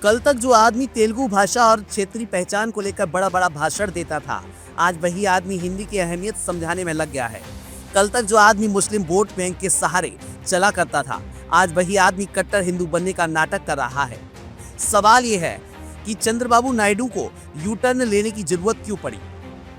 कल तक जो आदमी तेलुगु भाषा और क्षेत्रीय पहचान को लेकर बड़ा बड़ा भाषण देता था, आज वही आदमी हिंदी की अहमियत समझाने में लग गया है। कल तक जो आदमी मुस्लिम वोट बैंक के सहारे चला करता था, आज वही आदमी कट्टर हिंदू बनने का नाटक कर रहा है। सवाल ये है कि चंद्रबाबू नायडू को यू टर्न लेने की जरूरत क्यों पड़ी?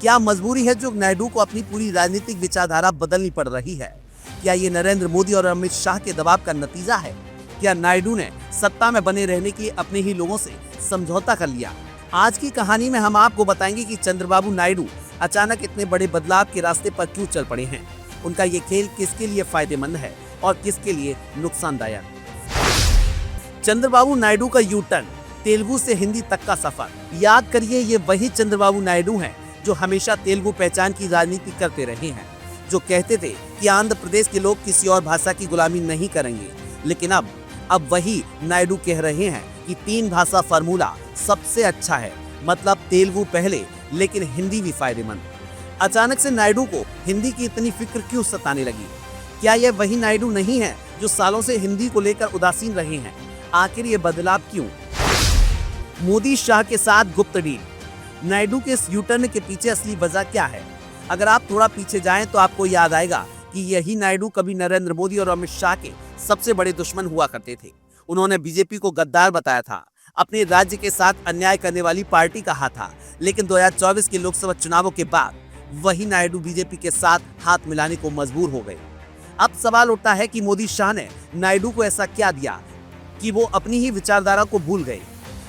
क्या मजबूरी है जो नायडू को अपनी पूरी राजनीतिक विचारधारा बदलनी पड़ रही है? क्या ये नरेंद्र मोदी और अमित शाह के दबाव का नतीजा है? क्या नायडू ने सत्ता में बने रहने के लिए अपने ही लोगों से समझौता कर लिया? आज की कहानी में हम आपको बताएंगे कि चंद्रबाबू नायडू अचानक इतने बड़े बदलाव के रास्ते पर क्यों चल पड़े हैं, उनका ये खेल किसके लिए फायदेमंद है और किसके लिए नुकसानदायक। चंद्रबाबू नायडू का यू टर्न, तेलुगु से हिंदी तक का सफर। याद करिए, ये वही चंद्रबाबू नायडू हैं जो हमेशा तेलुगु पहचान की राजनीति करते रहे हैं, जो कहते थे कि आंध्र प्रदेश के लोग किसी और भाषा की गुलामी नहीं करेंगे। लेकिन अब वही नायडू कह रहे हैं कि 3 भाषा फार्मूला सबसे अच्छा है, मतलब तेलुगु पहले लेकिन हिंदी भी फायदेमंद। अचानक से नायडू को हिंदी की इतनी फिक्र क्यों सताने लगी? क्या यह वही नायडू नहीं है जो सालों से हिंदी को लेकर उदासीन रहे हैं? आखिर ये बदलाव क्यों? मोदी शाह के साथ गुप्त डील। नायडू के इस यू टर्न के पीछे असली वजह क्या है? अगर आप थोड़ा पीछे जाएं तो आपको याद आएगा कि यही नायडू कभी नरेंद्र मोदी और अमित शाह के सबसे बड़े दुश्मन हुआ करते थे। उन्होंने बीजेपी को गद्दार बताया था, अपने राज्य के साथ अन्याय करने वाली पार्टी कहा था। लेकिन 2024 के लोकसभा चुनावों के बाद वही नायडू बीजेपी के साथ हाथ मिलाने को मजबूर हो गए। अब सवाल उठता है कि मोदी शाह ने नायडू को ऐसा क्या दिया कि वो अपनी ही विचारधारा को भूल गए?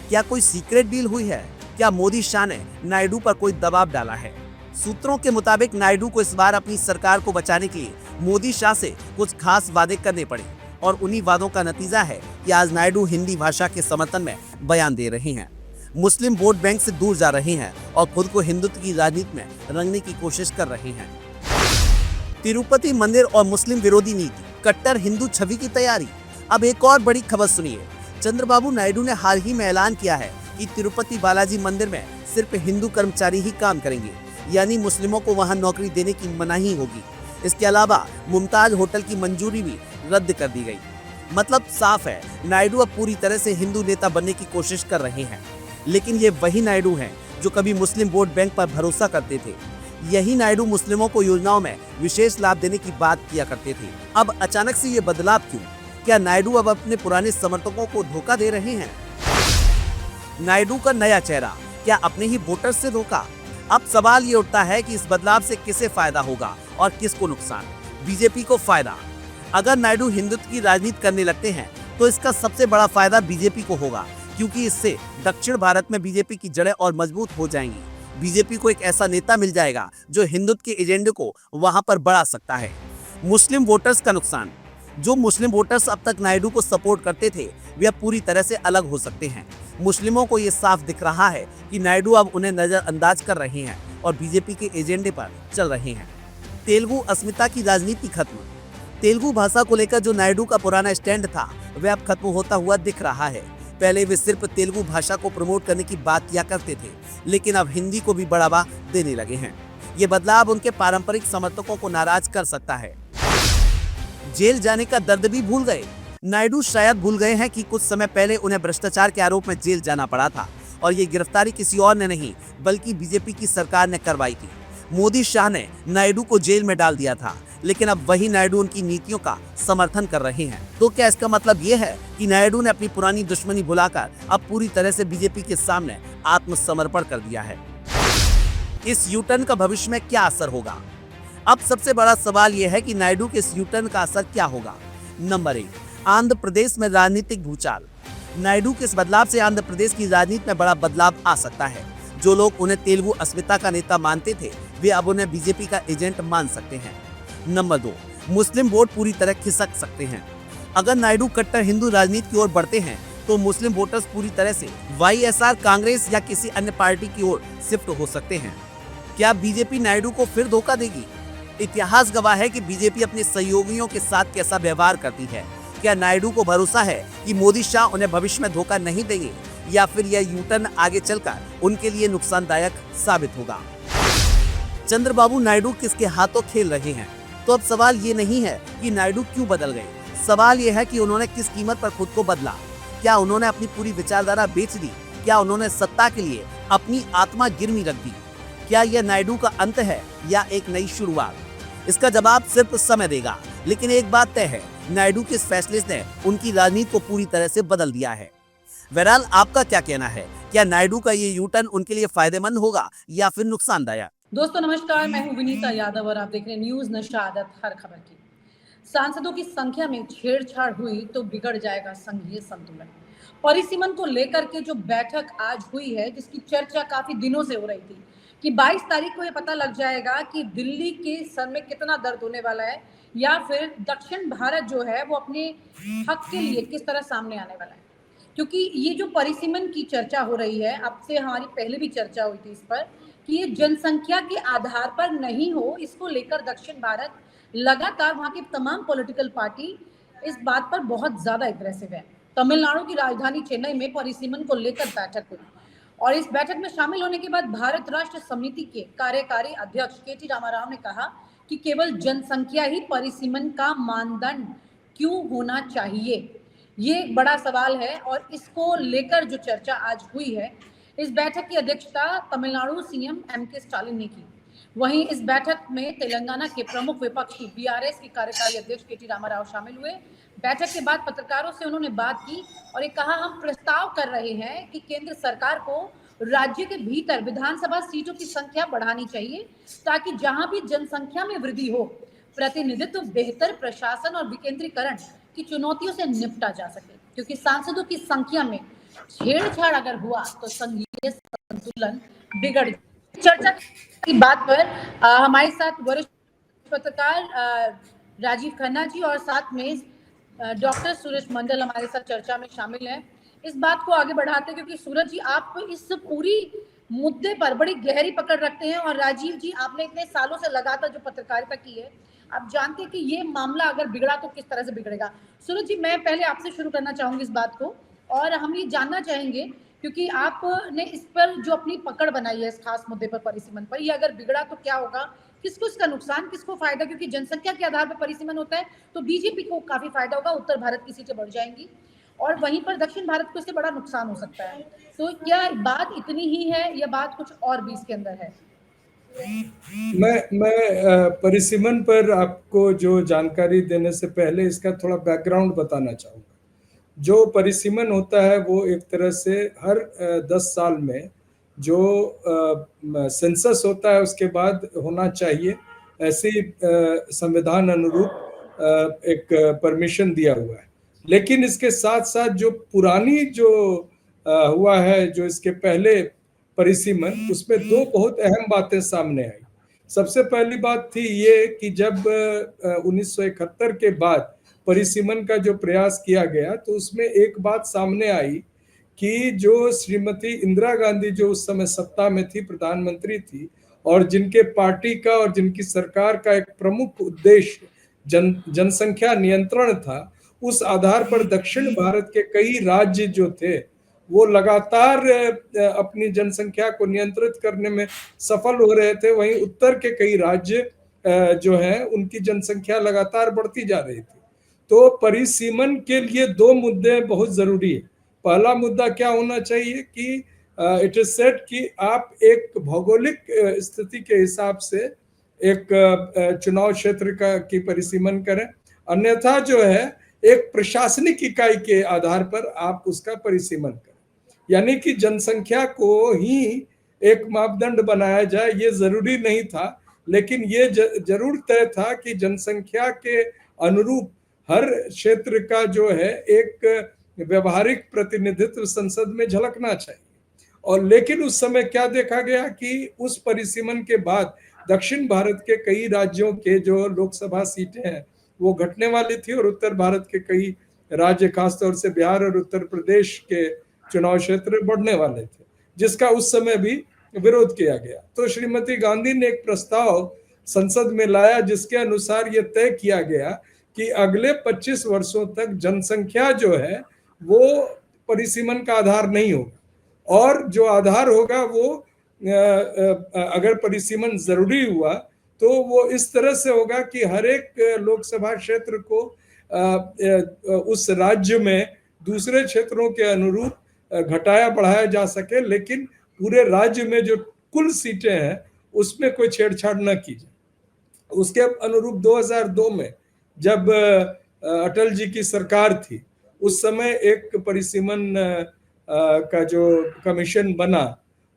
क्या कोई सीक्रेट डील हुई है? क्या मोदी शाह ने नायडू पर कोई दबाव डाला है? सूत्रों के मुताबिक नायडू को इस बार अपनी सरकार को बचाने के लिए मोदी शाह से कुछ खास वादे करने पड़े और उन्हीं वादों का नतीजा है कि आज नायडू हिंदी भाषा के समर्थन में बयान दे रहे हैं, मुस्लिम वोट बैंक से दूर जा रहे हैं और खुद को हिंदुत्व की राजनीति में रंगने की कोशिश कर रहे हैं। तिरुपति मंदिर और मुस्लिम विरोधी नीति, कट्टर हिंदू छवि की तैयारी। अब एक और बड़ी खबर सुनिए। चंद्रबाबू नायडू ने हाल ही में ऐलान किया है कि तिरुपति बालाजी मंदिर में सिर्फ हिंदू कर्मचारी ही काम करेंगे, यानी मुस्लिमों को वहां नौकरी देने की मनाही होगी। इसके अलावा मुमताज होटल की मंजूरी भी रद्द कर दी गई। मतलब साफ है, नायडू अब पूरी तरह से हिंदू नेता बनने की कोशिश कर रहे हैं। लेकिन ये वही नायडू हैं जो कभी मुस्लिम वोट बैंक पर भरोसा करते थे। यही नायडू मुस्लिमों को योजनाओं में विशेष लाभ देने की बात किया करते थे। अब अचानक से ये बदलाव क्यों? क्या नायडू अब अपने पुराने समर्थकों को धोखा दे रहे हैं? नायडू का नया चेहरा, क्या अपने ही वोटर्स से धोखा? अब सवाल ये उठता है कि इस बदलाव से किसे फायदा होगा और किसको नुकसान? बीजेपी को फायदा। अगर नायडू हिंदुत्व की राजनीति करने लगते हैं तो इसका सबसे बड़ा फायदा बीजेपी को होगा, क्योंकि इससे दक्षिण भारत में बीजेपी की जड़ें और मजबूत हो जाएंगी। बीजेपी को एक ऐसा नेता मिल जाएगा जो हिंदुत्व के एजेंडे को वहां पर बढ़ा सकता है। मुस्लिम वोटर्स का नुकसान। जो मुस्लिम वोटर्स अब तक नायडू को सपोर्ट करते थे, वे अब पूरी तरह से अलग हो सकते हैं। मुस्लिमों को ये साफ दिख रहा है कि नायडू अब उन्हें नजरअंदाज कर रहे हैं और बीजेपी के एजेंडे पर चल रहे हैं। तेलुगु अस्मिता की राजनीति खत्म। तेलुगु भाषा को लेकर जो नायडू का पुराना स्टैंड था, वह अब खत्म होता हुआ दिख रहा है। पहले वे सिर्फ तेलुगु भाषा को प्रमोट करने की बात किया करते थे, लेकिन अब हिंदी को भी बढ़ावा देने लगे हैं। ये बदलाव उनके पारंपरिक समर्थकों को नाराज कर सकता है। जेल जाने का दर्द भी भूल गए। नायडू शायद भूल गए हैं कि कुछ समय पहले उन्हें भ्रष्टाचार के आरोप में जेल जाना पड़ा था और ये गिरफ्तारी किसी और ने नहीं बल्कि बीजेपी की सरकार ने करवाई थी। मोदी शाह ने नायडू को जेल में डाल दिया था, लेकिन अब वही नायडू उनकी नीतियों का समर्थन कर रहे हैं। तो क्या इसका मतलब ये है कि नायडू ने अपनी पुरानी दुश्मनी भुलाकर अब पूरी तरह से बीजेपी के सामने आत्मसमर्पण कर दिया है? इस यू टर्न का भविष्य में क्या असर होगा? अब सबसे बड़ा सवाल यह है कि नायडू के इस यू टर्न का असर क्या होगा। नंबर 1, आंध्र प्रदेश में राजनीतिक भूचाल। नायडू के इस बदलाव से आंध्र प्रदेश की राजनीति में बड़ा बदलाव आ सकता है। जो लोग उन्हें तेलुगु अस्मिता का नेता मानते थे, वे अब उन्हें बीजेपी का एजेंट मान सकते हैं। नंबर 2, मुस्लिम वोट पूरी तरह खिसक सकते हैं। अगर नायडू कट्टर हिंदू राजनीति की ओर बढ़ते हैं तो मुस्लिम वोटर्स पूरी तरह से वाईएसआर, कांग्रेस या किसी अन्य पार्टी की ओर शिफ्ट हो सकते हैं। क्या बीजेपी नायडू को फिर धोखा देगी? इतिहास गवाह है कि बीजेपी अपने सहयोगियों के साथ कैसा व्यवहार करती है। क्या नायडू को भरोसा है कि मोदी शाह उन्हें भविष्य में धोखा नहीं देंगे, या फिर यह यू टर्न आगे चलकर उनके लिए नुकसानदायक साबित होगा? चंद्रबाबू नायडू किसके हाथों खेल रहे हैं? तो अब सवाल ये नहीं है कि नायडू क्यों बदल गए, सवाल ये है कि उन्होंने किस कीमत पर खुद को बदला। क्या उन्होंने अपनी पूरी विचारधारा बेच दी? क्या उन्होंने सत्ता के लिए अपनी आत्मा गिरवी रख दी? क्या यह नायडू का अंत है या एक नई शुरुआत? इसका जवाब सिर्फ समय देगा। लेकिन एक बात तय है, नायडू के इस फैसले ने उनकी राजनीति को पूरी तरह से बदल दिया है। बहरहाल आपका क्या कहना है? क्या नायडू का ये यू टर्न उनके लिए फायदेमंद होगा या फिर नुकसानदायक? दोस्तों नमस्कार, मैं हूं विनीता यादव और आप देख रहे हैं न्यूज नशा आदत हर खबर की। सांसदों की संख्या में छेड़छाड़ हुई तो बिगड़ जाएगा संघीय संतुलन। परिसीमन को लेकर के जो बैठक आज हुई है, जिसकी चर्चा काफी दिनों से हो रही थी कि 22 तारीख को ये पता लग जाएगा कि दिल्ली के सर में कितना दर्द होने वाला है या फिर दक्षिण भारत जो है वो अपने हक के लिए किस तरह सामने आने वाला है। क्योंकि ये जो परिसीमन की चर्चा हो रही है, अब से हमारी पहले भी चर्चा हुई थी इस पर कि ये जनसंख्या के आधार पर नहीं हो, इसको लेकर दक्षिण भारत लगातार वहाँ की तमाम पॉलिटिकल पार्टी इस बात पर बहुत ज्यादा एग्रेसिव है। तमिलनाडु की राजधानी चेन्नई में परिसीमन को लेकर बैठक हुई और इस बैठक में शामिल होने के बाद भारत राष्ट्र समिति के कार्यकारी अध्यक्ष के.टी. रामाराव ने कहा कि केवल जनसंख्या ही परिसीमन का मानदंड क्यों होना चाहिए, ये एक बड़ा सवाल है और इसको लेकर जो चर्चा आज हुई है, इस बैठक की अध्यक्षता तमिलनाडु सीएम एम.के. स्टालिन ने की। वहीं इस बैठक में तेलंगाना के प्रमुख विपक्षी बीआरएस के कार्यकारी अध्यक्ष के.टी. रामाराव शामिल हुए। बैठक के बाद पत्रकारों से उन्होंने बात की और ये कहा, हम प्रस्ताव कर रहे हैं कि केंद्र सरकार को राज्य के भीतर विधानसभा सीटों की संख्या बढ़ानी चाहिए ताकि जहां भी जनसंख्या में वृद्धि हो, प्रतिनिधित्व, बेहतर प्रशासन और विकेंद्रीकरण की चुनौतियों से निपटा जा सके। क्योंकि सांसदों की संख्या में छेड़छाड़ अगर हुआ तो संघीय संतुलन बिगड़। चर्चा की बात पर हमारे साथ वरिष्ठ पत्रकार राजीव खन्ना जी और साथ में डॉक्टर सूरज मंडल हमारे साथ चर्चा में शामिल हैं। इस बात को आगे बढ़ाते हैं क्योंकि सूरज जी, आप इस पूरी मुद्दे पर बड़ी गहरी पकड़ रखते हैं और राजीव जी, आपने इतने सालों से लगातार जो पत्रकारिता की है, आप जानते हैं कि ये मामला अगर बिगड़ा तो किस तरह से बिगड़ेगा। सूरज जी, मैं पहले आपसे शुरू करना चाहूंगी इस बात को और हम ये जानना चाहेंगे क्योंकि आपने इस पर जो अपनी पकड़ बनाई है इस खास मुद्दे पर, परिसीमन पर, ये अगर बिगड़ा तो क्या होगा, किसको इसका नुकसान, किसको फायदा? क्योंकि जनसंख्या के आधार पर परिसीमन होता है तो बीजेपी को काफी फायदा होगा, उत्तर भारत की सीटें बढ़ जाएंगी और वहीं पर दक्षिण भारत को इससे बड़ा नुकसान हो सकता है। तो क्या बात इतनी ही है या बात कुछ और भी इसके अंदर है? मैं परिसीमन पर आपको जो जानकारी देने से पहले इसका थोड़ा बैकग्राउंड बताना चाहूँगा। जो परिसीमन होता है वो एक तरह से हर 10 साल में जो सेंसस होता है उसके बाद होना चाहिए, ऐसी संविधान अनुरूप एक परमिशन दिया हुआ है। लेकिन इसके साथ साथ जो पुरानी जो हुआ है, जो इसके पहले परिसीमन, उसमें दो बहुत अहम बातें सामने आई। सबसे पहली बात थी ये कि जब 1971 के बाद परिसीमन का जो प्रयास किया गया तो उसमें एक बात सामने आई कि जो श्रीमती इंदिरा गांधी जो उस समय सत्ता में थी, प्रधानमंत्री थी, और जिनके पार्टी का और जिनकी सरकार का एक प्रमुख उद्देश्य जनसंख्या नियंत्रण था, उस आधार पर दक्षिण भारत के कई राज्य जो थे वो लगातार अपनी जनसंख्या को नियंत्रित करने में सफल हो रहे थे। वहीं उत्तर के कई राज्य जो हैं उनकी जनसंख्या लगातार बढ़ती जा रही थी। तो परिसीमन के लिए दो मुद्दे बहुत जरूरी है। पहला मुद्दा क्या होना चाहिए कि इट इज सेड कि आप एक भौगोलिक स्थिति के हिसाब से एक चुनाव क्षेत्र की परिसीमन करें, अन्यथा जो है एक प्रशासनिक इकाई के आधार पर आप उसका परिसीमन करें। यानी कि जनसंख्या को ही एक मापदंड बनाया जाए, ये जरूरी नहीं था, लेकिन ये जरूर तय था कि जनसंख्या के अनुरूप हर क्षेत्र का जो है एक व्यवहारिक प्रतिनिधित्व संसद में झलकना चाहिए। और लेकिन उस समय क्या देखा गया कि उस परिसीमन के बाद दक्षिण भारत के कई राज्यों के जो लोकसभा सीटें हैं वो घटने वाली थी और उत्तर भारत के कई राज्य, खासतौर से बिहार और उत्तर प्रदेश के चुनाव क्षेत्र बढ़ने वाले थे, जिसका उस समय भी विरोध किया गया। तो श्रीमती गांधी ने एक प्रस्ताव संसद में लाया जिसके अनुसार यह तय किया गया कि अगले 25 वर्षों तक जनसंख्या जो है वो परिसीमन का आधार नहीं होगा और जो आधार होगा वो अगर परिसीमन जरूरी हुआ तो वो इस तरह से होगा कि हर एक लोकसभा क्षेत्र को उस राज्य में दूसरे क्षेत्रों के अनुरूप घटाया बढ़ाया जा सके, लेकिन पूरे राज्य में जो कुल सीटें हैं उसमें कोई छेड़छाड़ न की जाए। उसके अनुरूप 2002 में जब अटल जी की सरकार थी, उस समय एक परिसीमन का जो कमीशन बना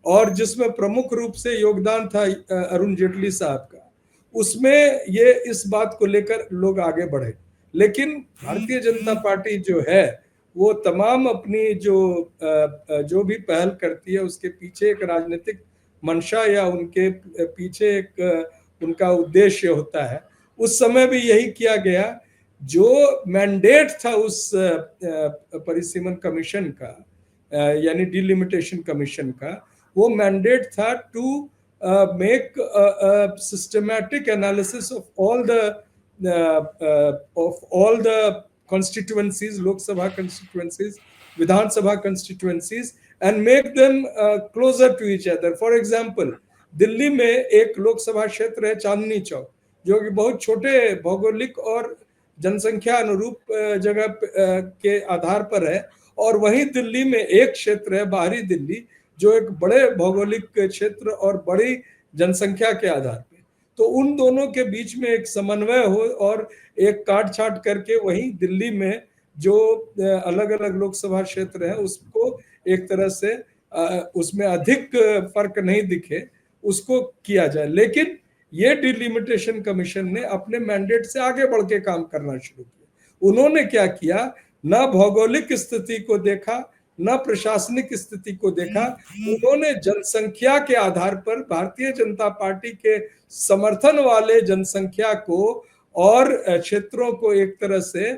और जिसमें प्रमुख रूप से योगदान था अरुण जेटली साहब का, उसमें ये इस बात को लेकर लोग आगे बढ़े। लेकिन भारतीय जनता पार्टी जो है वो तमाम अपनी जो भी पहल करती है उसके पीछे एक राजनीतिक मंशा या उनके पीछे एक उनका उद्देश्य होता है। उस समय भी यही किया गया। जो मैंडेट था उस परिसीमन कमीशन का, यानी डिलिमिटेशन कमीशन का, वो मैंडेट था to make systematic analysis of all the constituencies, Lok Sabha constituencies, Vidhan Sabha constituencies, and make them closer to each other. For example, Delhi में एक लोकसभा क्षेत्र है चांदनी चौक, जो कि बहुत छोटे भौगोलिक और जनसंख्या अनुरूप जगह के आधार पर है, और वहीं दिल्ली में एक क्षेत्र है बाहरी दिल्ली, जो एक बड़े भौगोलिक क्षेत्र और बड़ी जनसंख्या के आधार पर। तो उन दोनों के बीच में एक समन्वय हो और एक काट छाट करके वहीं दिल्ली में जो अलग अलग लोकसभा क्षेत्र है उसको एक तरह से उसमें अधिक फर्क नहीं दिखे, उसको किया जाए। लेकिन ये डिलिमिटेशन कमीशन ने अपने मैंडेट से आगे बढ़ के काम करना शुरू किया। उन्होंने क्या किया, ना भौगोलिक स्थिति को देखा, न प्रशासनिक स्थिति को देखा, उन्होंने जनसंख्या के आधार पर भारतीय जनता पार्टी के समर्थन वाले जनसंख्या को और क्षेत्रों को एक तरह से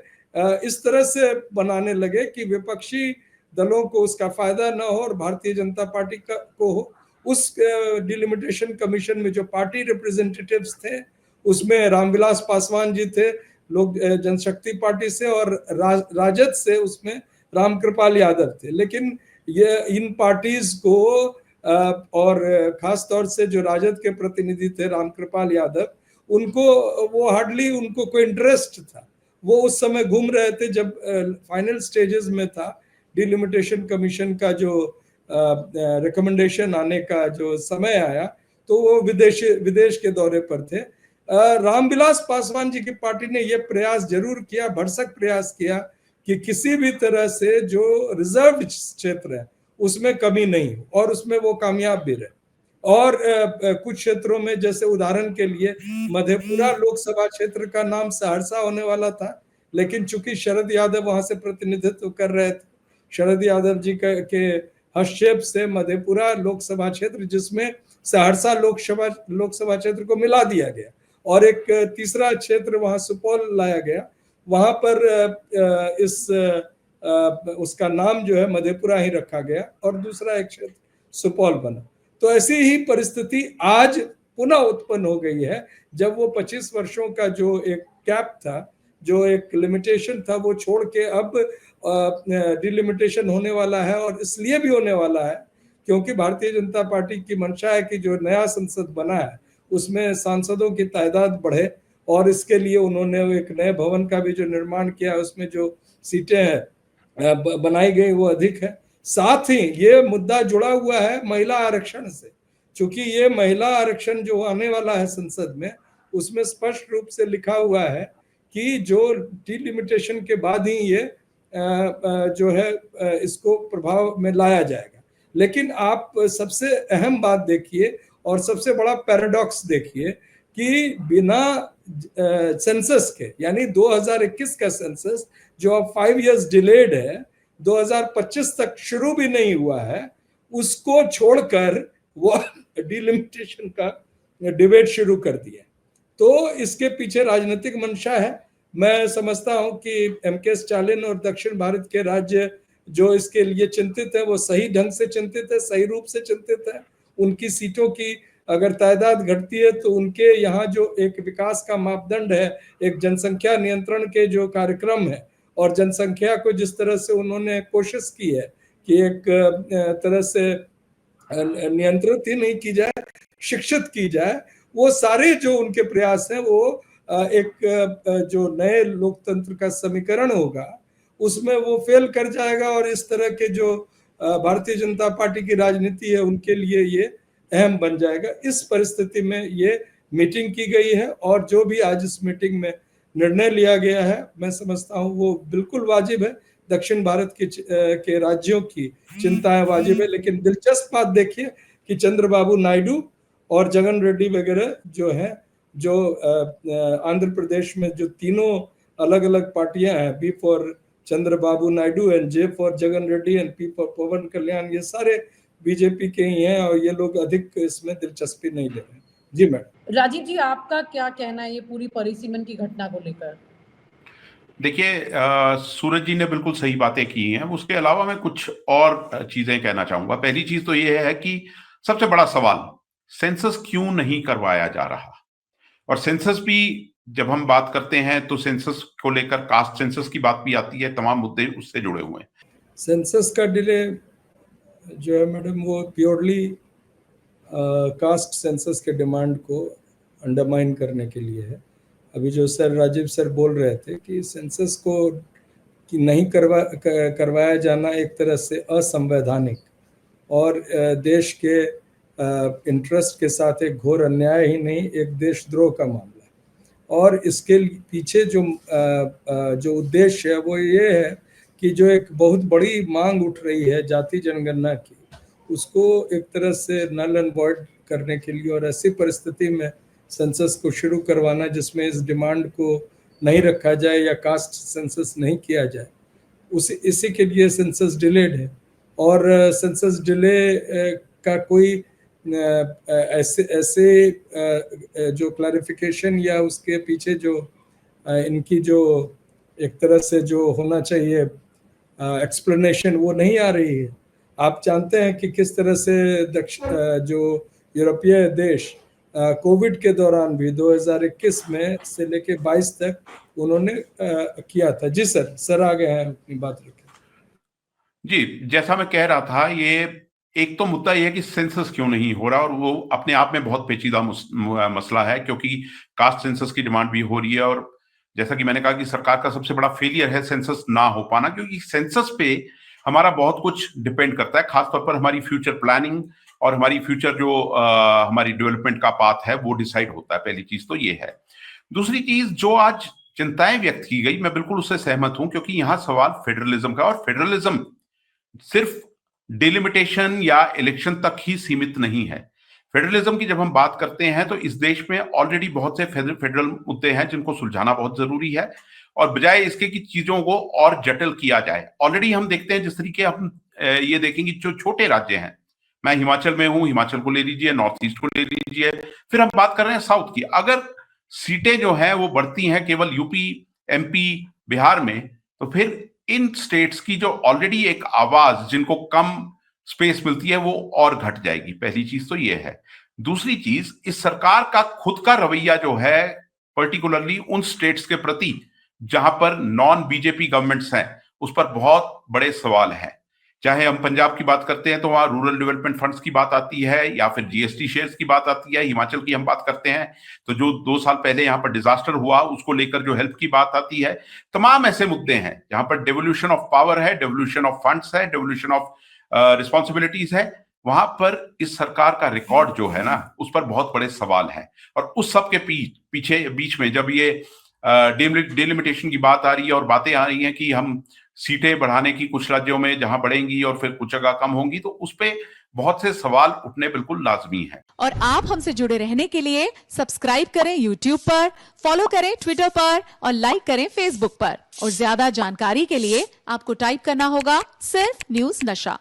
इस तरह से बनाने लगे कि विपक्षी दलों को उसका फायदा न हो और भारतीय जनता पार्टी को हो। उस डिलिमिटेशन कमीशन में जो पार्टी रिप्रेजेंटेटिव्स थे उसमें रामविलास पासवान जी थे, लोग जनशक्ति पार्टी से, और राजद से उसमें रामकृपाल यादव थे। लेकिन ये इन पार्टीज को और खास तौर से जो राजद के प्रतिनिधि थे रामकृपाल यादव, उनको वो हार्डली उनको कोई इंटरेस्ट था। वो उस समय घूम रहे थे जब फाइनल स्टेजेस में था डिलिमिटेशन कमीशन का जो रिकमेंडेशन आने का जो समय आया, तो वो विदेश के दौरे पर थे। रामविलास पासवान जी की पार्टी ने ये प्रयास जरूर किया, भरसक प्रयास किया कि किसी भी तरह से जो रिजर्व क्षेत्र है उसमें कमी नहीं हो, और उसमें वो कामयाब भी रहे। और कुछ क्षेत्रों में, जैसे उदाहरण के लिए मधेपुरा लोकसभा क्षेत्र का नाम सहरसा होने वाला था, लेकिन चूंकि शरद यादव वहां से प्रतिनिधित्व कर रहे थे, शरद यादव जी के हस्तक्षेप से मधेपुरा लोकसभा क्षेत्र, जिसमें सहरसा लोकसभा क्षेत्र को मिला दिया गया, और एक तीसरा क्षेत्र वहां सुपौल लाया गया। वहां पर उसका नाम जो है मधेपुरा ही रखा गया, और दूसरा एक क्षेत्र सुपौल बना। तो ऐसी ही परिस्थिति आज पुनः उत्पन्न हो गई है, जब वो 25 वर्षों का जो एक कैप था, जो एक लिमिटेशन था, वो छोड़ के अब डिलिमिटेशन होने वाला है। और इसलिए भी होने वाला है क्योंकि भारतीय जनता पार्टी की मंशा है कि जो नया संसद बना है उसमें सांसदों की तादाद बढ़े, और इसके लिए उन्होंने एक नए भवन का भी जो निर्माण किया, उसमें जो सीटें हैं बनाई गई वो अधिक है। साथ ही ये मुद्दा जुड़ा हुआ है महिला आरक्षण से, क्योंकि ये महिला आरक्षण जो आने वाला है संसद में, उसमें स्पष्ट रूप से लिखा हुआ है कि जो डिलिमिटेशन के बाद ही ये जो है इसको प्रभाव में लाया जाएगा। लेकिन आप सबसे अहम बात देखिए और सबसे बड़ा पैराडॉक्स देखिए कि बिना सेंसस के, यानी 2021 का सेंसस जो अब 5 इयर्स डिलेड है, 2025 तक शुरू भी नहीं हुआ है, उसको छोड़कर वो डिलिमिटेशन का डिबेट शुरू कर दिया। तो इसके पीछे राजनीतिक मंशा है। मैं समझता हूं कि एमके स्टालिन और दक्षिण भारत के राज्य जो इसके लिए चिंतित है, वो सही ढंग से चिंतित है, सही रूप से चिंतित है। उनकी सीटों की अगर तादाद घटती है तो उनके यहाँ जो एक विकास का मापदंड है, एक जनसंख्या नियंत्रण के जो कार्यक्रम है, और जनसंख्या को जिस तरह से उन्होंने कोशिश की है कि एक तरह से नियंत्रित ही नहीं की जाए, शिक्षित की जाए, वो सारे जो उनके प्रयास हैं वो एक जो नए लोकतंत्र का समीकरण होगा उसमें वो फेल कर जाएगा और इस तरह के जो भारतीय जनता पार्टी की राजनीति है उनके लिए ये अहम बन जाएगा। इस परिस्थिति में ये मीटिंग की गई है और जो भी आज इस मीटिंग में निर्णय लिया गया है मैं समझता हूँ वो बिल्कुल वाजिब है। दक्षिण भारत के राज्यों की चिंताएं वाजिब है, लेकिन दिलचस्प बात देखिए कि चंद्रबाबू नायडू और जगन रेड्डी वगैरह जो हैं, जो आंध्र प्रदेश में जो तीनों अलग अलग पार्टियां हैं, B for Chandrababu Naidu and J for Jagan Reddy and P for Pawan Kalyan, ये सारे बीजेपी के ही हैं और ये लोग अधिक इसमें दिलचस्पी नहीं ले रहे हैं। जी मैडम। राजीव जी, आपका क्या कहना है ये पूरी परिसीमन की घटना को लेकर? देखिए, सूरज जी ने बिल्कुल सही बातें की हैं। उसके अलावा मैं कुछ और चीजें कहना चाहूंगा। पहली चीज तो ये है कि सबसे बड़ा सवाल सेंसस क्यों नहीं करवाया जा रहा, और सेंसस भी जब हम बात करते हैं तो सेंसस को लेकर कास्ट सेंसस की बात भी आती है, तमाम मुद्दे उससे जुड़े हुए हैं। सेंसस का डिले जो है मैडम वो प्योरली कास्ट सेंसस के डिमांड को अंडरमाइन करने के लिए है। अभी जो सर राजीव सर बोल रहे थे कि सेंसस को कि नहीं करवाया जाना एक तरह से असंवैधानिक और देश के इंटरेस्ट के साथ एक घोर अन्याय ही नहीं, एक देशद्रोह का मामला है। और इसके पीछे जो उद्देश्य है वो ये है कि जो एक बहुत बड़ी मांग उठ रही है जाति जनगणना की, उसको एक तरह से नल एंड वॉइड करने के लिए, और ऐसी परिस्थिति में सेंसस को शुरू करवाना जिसमें इस डिमांड को नहीं रखा जाए या कास्ट सेंसस नहीं किया जाए, इसी के लिए सेंसस डिलेड है। और सेंसस डिले का कोई ऐसे जो क्लैरिफिकेशन या उसके पीछे जो इनकी जो एक तरह से जो होना चाहिए एक्सप्लेनेशन वो नहीं आ रही है। आप जानते हैं कि किस तरह से जो यूरोपीय देश कोविड के दौरान भी 2021 में से लेके 22 तक उन्होंने किया था। जी सर आ गए हैं, अपनी बात रखें। जी, जैसा मैं कह रहा था, ये एक तो मुद्दा ये है कि सेंसस क्यों नहीं हो रहा, और वो अपने आप में बहुत पेचीदा मसला है, क्योंकि कास्ट सेंसस की डिमांड भी हो रही है। और जैसा कि मैंने कहा कि सरकार का सबसे बड़ा फेलियर है सेंसस ना हो पाना, क्योंकि सेंसस पे हमारा बहुत कुछ डिपेंड करता है, खासतौर पर हमारी फ्यूचर प्लानिंग और हमारी फ्यूचर जो हमारी डेवलपमेंट का पाथ है वो डिसाइड होता है। पहली चीज तो ये है। दूसरी चीज, जो आज चिंताएं व्यक्त की गई, मैं बिल्कुल उससे सहमत हूं, क्योंकि यहां सवाल फेडरलिज्म का, और फेडरलिज्म सिर्फ डिलिमिटेशन या इलेक्शन तक ही सीमित नहीं है। फेडरलिज्म की जब हम बात करते हैं तो इस देश में ऑलरेडी बहुत से फेडरल मुद्दे हैं जिनको सुलझाना बहुत जरूरी है, और बजाय इसके कि चीजों को और जटिल किया जाए। ऑलरेडी हम देखते हैं जिस तरीके हम ये देखेंगे, जो छोटे राज्य हैं, मैं हिमाचल में हूं, हिमाचल को ले लीजिए, नॉर्थ ईस्ट को ले लीजिए, फिर हम बात कर रहे हैं साउथ की। अगर सीटें जो हैं वो बढ़ती हैं केवल यूपी, एमपी, बिहार में, तो फिर इन स्टेट्स की जो ऑलरेडी एक आवाज, जिनको कम स्पेस मिलती है, वो और घट जाएगी। पहली चीज तो ये है। दूसरी चीज, इस सरकार का खुद का रवैया जो है, पर्टिकुलरली उन स्टेट्स के प्रति जहां पर नॉन बीजेपी गवर्नमेंट्स हैं, उस पर बहुत बड़े सवाल हैं। चाहे हम पंजाब की बात करते हैं तो वहां रूरल डेवलपमेंट फंड्स की बात आती है, या फिर जीएसटी शेयर्स की बात आती है। हिमाचल की हम बात करते हैं तो जो 2 साल पहले यहां पर डिजास्टर हुआ उसको लेकर जो हेल्प की बात आती है। तमाम ऐसे मुद्दे हैं जहां पर डेवोल्यूशन ऑफ पावर है, डेवोल्यूशन ऑफ फंड्स है, डेवोल्यूशन ऑफ रिस्पॉन्सिबिलिटीज है। वहां पर इस सरकार का रिकॉर्ड जो है ना, उस पर बहुत बड़े सवाल हैं। और उस सब के बीच में जब ये डिलिमिटेशन की बात आ रही है और बातें आ रही हैं कि हम सीटें बढ़ाने की कुछ राज्यों में जहां बढ़ेंगी और फिर कुछ जगह कम होंगी, तो उस पे बहुत से सवाल उठने बिल्कुल लाजमी है। और आप हमसे जुड़े रहने के लिए सब्सक्राइब करें YouTube पर, फॉलो करें Twitter पर और लाइक करें Facebook पर। और ज्यादा जानकारी के लिए आपको टाइप करना होगा सिर्फ न्यूज़ नशा।